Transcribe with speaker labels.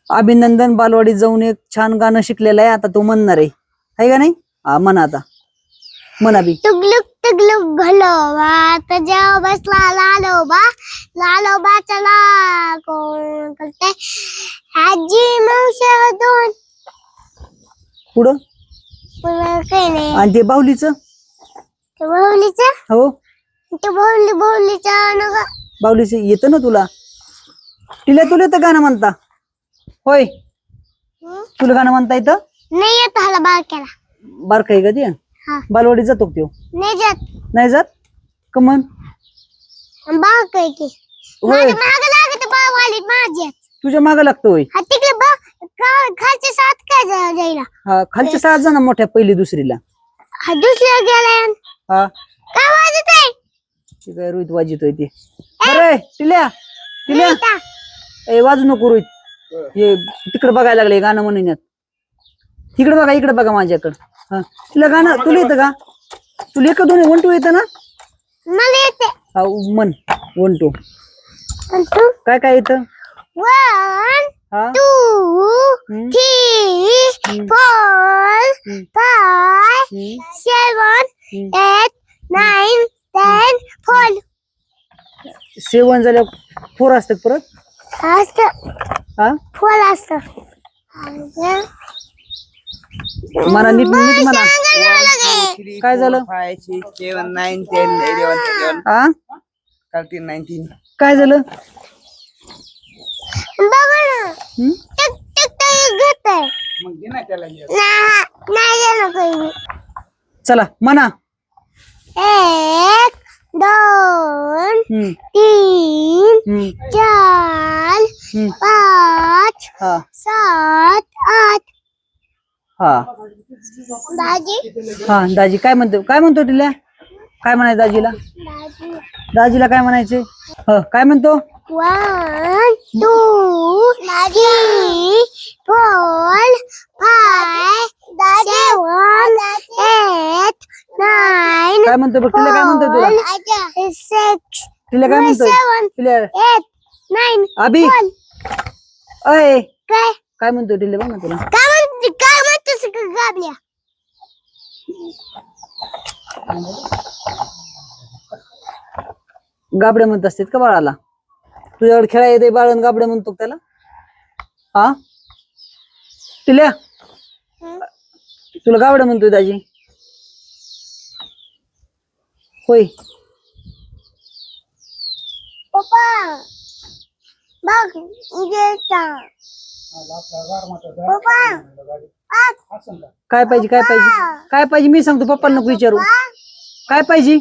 Speaker 1: अभिनंदन बालवाडीत जाऊन एक छान गाणं शिकलेलं आहे. आता तो म्हणणार आहे का नाही? हा म्हणा आता, म्हणा बी.
Speaker 2: तुगलुक तुगलुक घलोबा त्याच्या बसला लालोबा, लालोबा चला कोण करते आजी मावशी दोन
Speaker 1: पुढं
Speaker 2: काही नाही.
Speaker 1: आणि ते बाहुलीचं हो बाहुलीचं येतं ना तुला? तुला तर गाणं म्हणता होय? तुला गाणं म्हणता येतं?
Speaker 2: नाही येत हाला बारक्याला.
Speaker 1: बारक आहे का ते? बालवाडीत जातो त्यो? नाही जात का? मन
Speaker 2: बारक आहे की माग लागत बालवाडीत माझ्या.
Speaker 1: तुझ्या माग लागतो होय?
Speaker 2: तिकडे खालचे 7 काय जायला.
Speaker 1: हा खालचे 7 जण मोठ्या पहिली दुसरीला.
Speaker 2: दुसऱ्या गेल्या
Speaker 1: हा
Speaker 2: काय वाजत आहे?
Speaker 1: काय रोहित वाजतोय ते. अरे टिल्या ए वाजू नको रोहित. हे तिकडे बघायला लागले गाणं म्हणण्यात. इकडे बघा माझ्याकडं. हा तुला गाणं तुला येतं का? तुला एक दोन 1 2 येतं ना?
Speaker 2: मला येते.
Speaker 1: हा म्हण 1 2. काय काय येतं?
Speaker 2: 1 2 3 4 5 7 8 9 10 4.
Speaker 1: 7 झाल्यावर 4 असतात परत. हा
Speaker 2: 4 असतं.
Speaker 1: म्हणा नीट म्हणा. काय झालं?
Speaker 3: 5 6 7 9 10 11 12
Speaker 1: हा
Speaker 3: 13 19.
Speaker 1: काय झालं?
Speaker 2: बघा ना घेत आहे.
Speaker 3: मग दे ना त्याला.
Speaker 2: नाही
Speaker 1: चला म्हणा.
Speaker 2: 1 2 3 4 5
Speaker 1: हा
Speaker 2: 7 8.
Speaker 1: हा
Speaker 2: दाजी
Speaker 1: हा दाजी काय म्हणतो टिल्या? काय म्हणायचं दाजीला? दाजीला काय म्हणायचे? काय म्हणतो?
Speaker 2: 1 2 3 4 5 7 8 9.
Speaker 1: काय म्हणतो बघ टिल्या? काय म्हणतो तुला?
Speaker 2: 6
Speaker 1: टिल्या काय म्हणतो?
Speaker 2: 7
Speaker 1: टिल्या
Speaker 2: 8 9.
Speaker 1: अभि अय
Speaker 2: काय
Speaker 1: म्हणतो टिल्या बघ ना तुला.
Speaker 2: काय म्हणतेस गाबल्या?
Speaker 1: गाबड्या म्हणत असतात का बाळाला? तुझ्याकडे खेळा येते बाळन गाबड्या म्हणतो त्याला? हा टिल्या तुला गाबड्या म्हणतोय दाजी होय?
Speaker 2: पप्पा बघ पप्पा
Speaker 1: काय पाहिजे मी सांगतो. पप्पाला नको विचारू. काय पाहिजे?